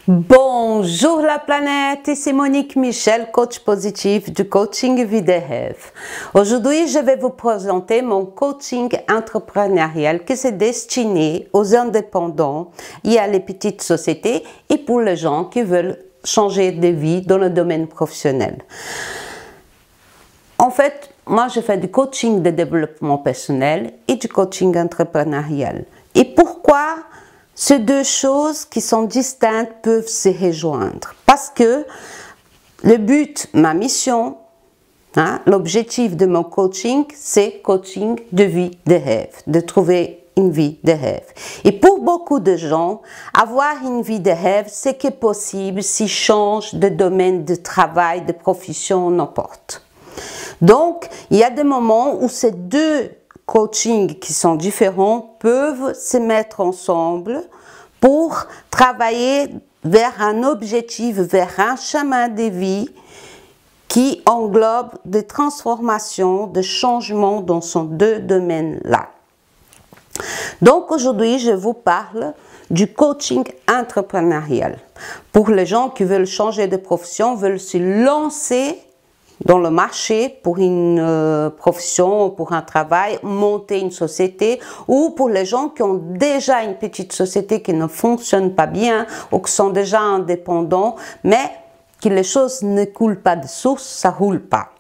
Bonjour la planète, ici Monique Michel, coach positif du coaching Vie des rêves. Aujourd'hui, je vais vous présenter mon coaching entrepreneurial qui s'est destiné aux indépendants et à les petites sociétés et pour les gens qui veulent changer de vie dans le domaine professionnel. En fait, moi je fais du coaching de développement personnel et du coaching entrepreneurial. Et pourquoi ces deux choses qui sont distinctes peuvent se rejoindre? Parce que le but, ma mission, l'objectif de mon coaching, c'est coaching de vie de rêve, de trouver une vie de rêve. Et pour beaucoup de gens, avoir une vie de rêve, c'est que possible s'ils changent de domaine de travail, de profession, n'importe. Donc, il y a des moments où ces deux coachings qui sont différents peuvent se mettre ensemble pour travailler vers un objectif, vers un chemin de vie qui englobe des transformations, des changements dans ces deux domaines-là. Donc aujourd'hui, je vous parle du coaching entrepreneurial. Pour les gens qui veulent changer de profession, veulent se lancer dans le marché pour une profession, pour un travail, monter une société, ou pour les gens qui ont déjà une petite société qui ne fonctionne pas bien ou qui sont déjà indépendants, mais que les choses ne coulent pas de source, ça roule pas.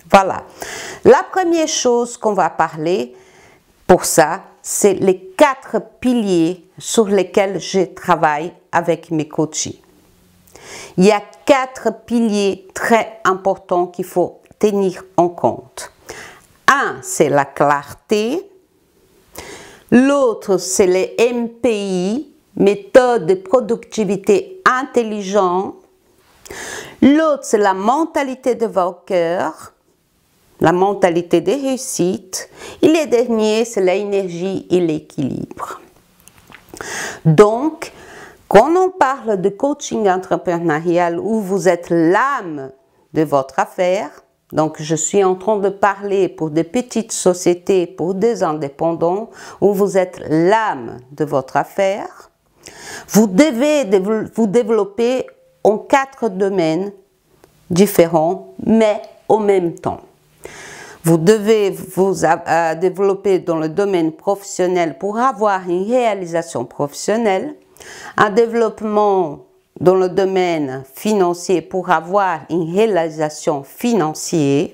Voilà. La première chose qu'on va parler pour ça, c'est les 4 piliers sur lesquels je travaille avec mes coachés. Il y a 4 piliers très importants qu'il faut tenir en compte. Un, c'est la clarté. L'autre, c'est les MPI, méthode de productivité intelligente. L'autre, c'est la mentalité de vainqueur, la mentalité de réussite. Et le dernier, c'est l'énergie et l'équilibre. Donc, quand on parle de coaching entrepreneurial où vous êtes l'âme de votre affaire, donc je suis en train de parler pour des petites sociétés, pour des indépendants, où vous êtes l'âme de votre affaire, vous devez vous développer en 4 domaines différents, mais au même temps. Vous devez vous développer dans le domaine professionnel pour avoir une réalisation professionnelle, un développement dans le domaine financier pour avoir une réalisation financière,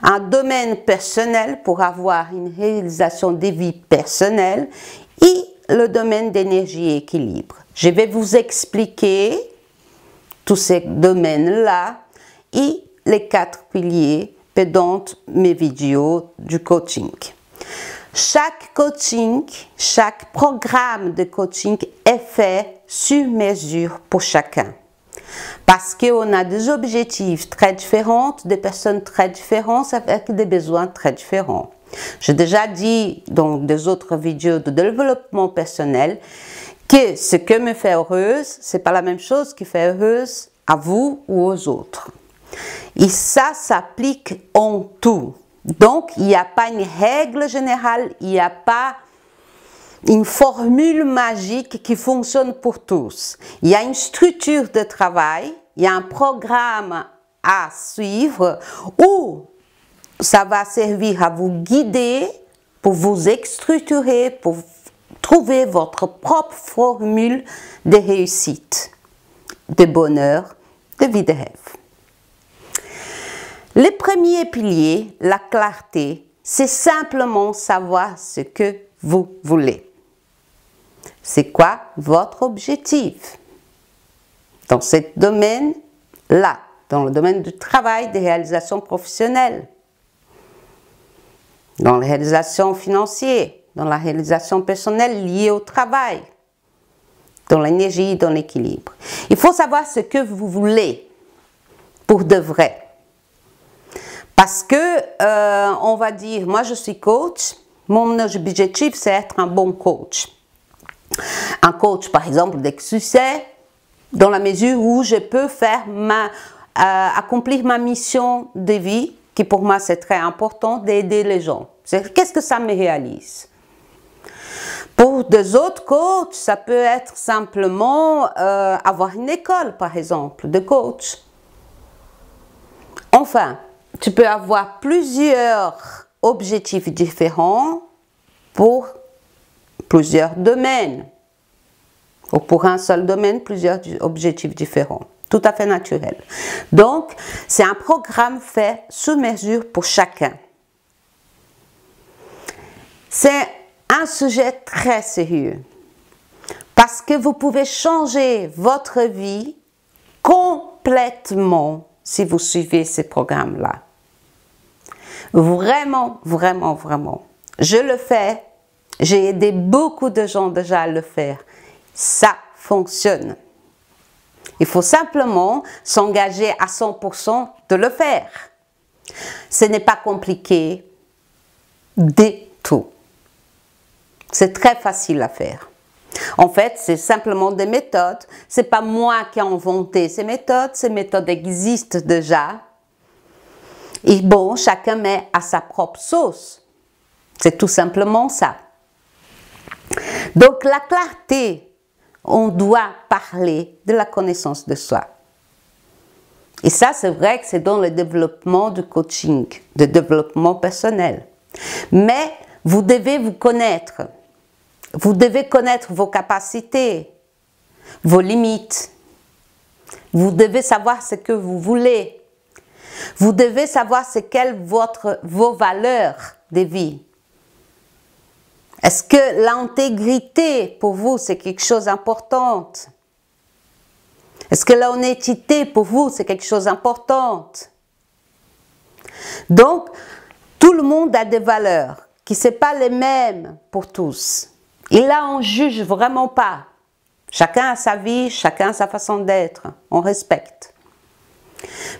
un domaine personnel pour avoir une réalisation de vie personnelle et le domaine d'énergie et équilibre. Je vais vous expliquer tous ces domaines-là et les 4 piliers pendant mes vidéos du coaching. Chaque coaching, chaque programme de coaching est fait sur mesure pour chacun. Parce qu'on a des objectifs très différents, des personnes très différentes avec des besoins très différents. J'ai déjà dit dans des autres vidéos de développement personnel que ce que me fait heureuse, c'est pas la même chose qui fait heureuse à vous ou aux autres. Et ça s'applique en tout. Donc, il n'y a pas une règle générale, il n'y a pas une formule magique qui fonctionne pour tous. Il y a une structure de travail, il y a un programme à suivre où ça va servir à vous guider, pour vous structurer, pour trouver votre propre formule de réussite, de bonheur, de vie de rêve. Le premier pilier, la clarté, c'est simplement savoir ce que vous voulez. C'est quoi votre objectif dans ce domaine-là, dans le domaine du travail, des réalisations professionnelles, dans la réalisation financière, dans la réalisation personnelle liée au travail, dans l'énergie, dans l'équilibre. Il faut savoir ce que vous voulez pour de vrai. Parce que, on va dire, moi je suis coach, mon objectif c'est être un bon coach. Un coach par exemple de succès, dans la mesure où je peux faire accomplir ma mission de vie, qui pour moi c'est très important, d'aider les gens. Qu'est-ce que ça me réalise? Pour des autres coachs, ça peut être simplement avoir une école, par exemple, de coach. Enfin, tu peux avoir plusieurs objectifs différents pour plusieurs domaines. Ou pour un seul domaine, plusieurs objectifs différents. Tout à fait naturel. Donc, c'est un programme fait sur mesure pour chacun. C'est un sujet très sérieux. Parce que vous pouvez changer votre vie complètement si vous suivez ces programmes-là. Vraiment, vraiment, vraiment. Je le fais. J'ai aidé beaucoup de gens déjà à le faire. Ça fonctionne. Il faut simplement s'engager à 100% de le faire. Ce n'est pas compliqué du tout. C'est très facile à faire. En fait, c'est simplement des méthodes. Ce n'est pas moi qui ai inventé ces méthodes existent déjà. Et bon, chacun met à sa propre sauce. C'est tout simplement ça. Donc la clarté, on doit parler de la connaissance de soi. Et ça, c'est vrai que c'est dans le développement du coaching, de développement personnel. Mais vous devez vous connaître. Vous devez connaître vos capacités, vos limites. Vous devez savoir ce que vous voulez. Vous devez savoir ce qu'est vos valeurs de vie. Est-ce que l'intégrité, pour vous, c'est quelque chose d'important? Est-ce que l'honnêteté, pour vous, c'est quelque chose d'important? Donc, tout le monde a des valeurs qui ne sont pas les mêmes pour tous. Et là, on ne juge vraiment pas. Chacun a sa vie, chacun a sa façon d'être. On respecte.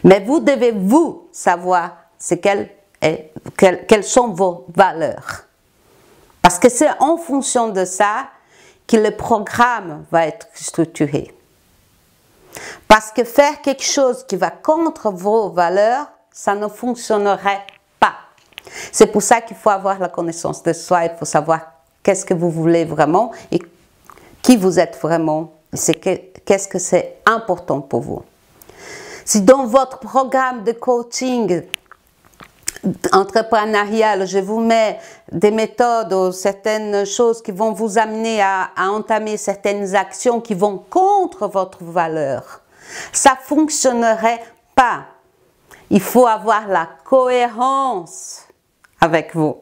Mais vous devez, vous, savoir quelles sont vos valeurs. Parce que c'est en fonction de ça que le programme va être structuré. Parce que faire quelque chose qui va contre vos valeurs, ça ne fonctionnerait pas. C'est pour ça qu'il faut avoir la connaissance de soi, il faut savoir qu'est-ce que vous voulez vraiment et qui vous êtes vraiment, qu'est-ce que c'est important pour vous. Si dans votre programme de coaching entrepreneurial, je vous mets des méthodes ou certaines choses qui vont vous amener à entamer certaines actions qui vont contre votre valeur, ça ne fonctionnerait pas. Il faut avoir la cohérence avec vous.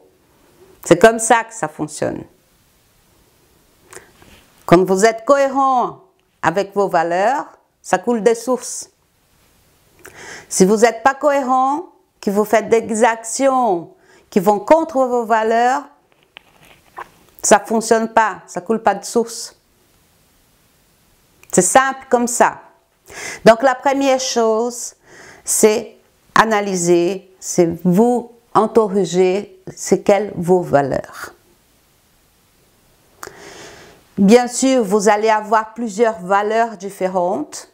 C'est comme ça que ça fonctionne. Quand vous êtes cohérent avec vos valeurs, ça coule des sources. Si vous n'êtes pas cohérent, que vous faites des actions qui vont contre vos valeurs, ça ne fonctionne pas, ça ne coule pas de source. C'est simple comme ça. Donc la première chose, c'est analyser, c'est vous interroger, c'est quelles vos valeurs. Bien sûr, vous allez avoir plusieurs valeurs différentes.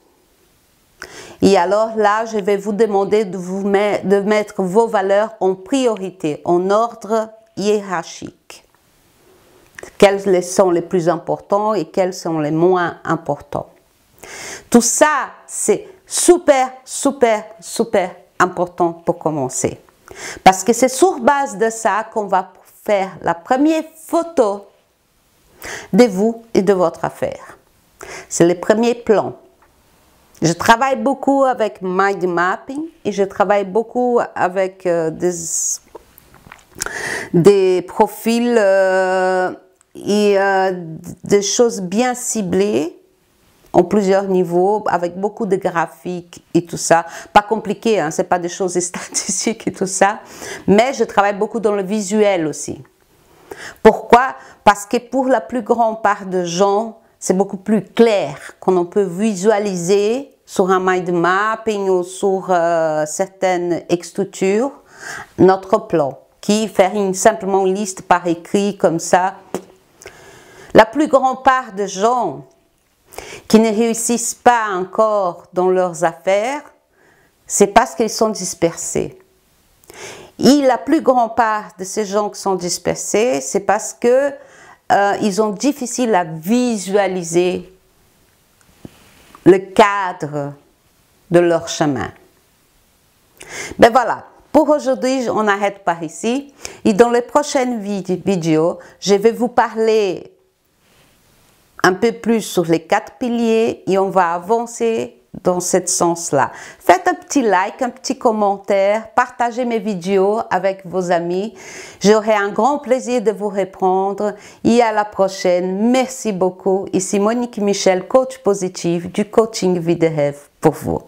Et alors là, je vais vous demander de mettre vos valeurs en priorité, en ordre hiérarchique. Quels sont les plus importants et quels sont les moins importants. Tout ça, c'est super, super, super important pour commencer. Parce que c'est sur base de ça qu'on va faire la première photo de vous et de votre affaire. C'est le premier plan. Je travaille beaucoup avec mind mapping et je travaille beaucoup avec des profils et des choses bien ciblées en plusieurs niveaux, avec beaucoup de graphiques et tout ça. Pas compliqué, hein, ce n'est pas des choses statistiques et tout ça. Mais je travaille beaucoup dans le visuel aussi. Pourquoi? Parce que pour la plus grande part de gens, c'est beaucoup plus clair quand on peut visualiser sur un mind mapping ou sur certaines structures notre plan, qui faire simplement une liste par écrit comme ça. La plus grande part de gens qui ne réussissent pas encore dans leurs affaires, c'est parce qu'ils sont dispersés. Et la plus grande part de ces gens qui sont dispersés, c'est parce que ils ont difficile à visualiser le cadre de leur chemin. Ben voilà, pour aujourd'hui, on arrête par ici. Et dans les prochaines vidéos, je vais vous parler un peu plus sur les 4 piliers et on va avancer dans ce sens-là. Faites un petit like, un petit commentaire, partagez mes vidéos avec vos amis. J'aurai un grand plaisir de vous répondre et à la prochaine. Merci beaucoup. Ici Monique Michel, coach positif du coaching Vie de rêve pour vous.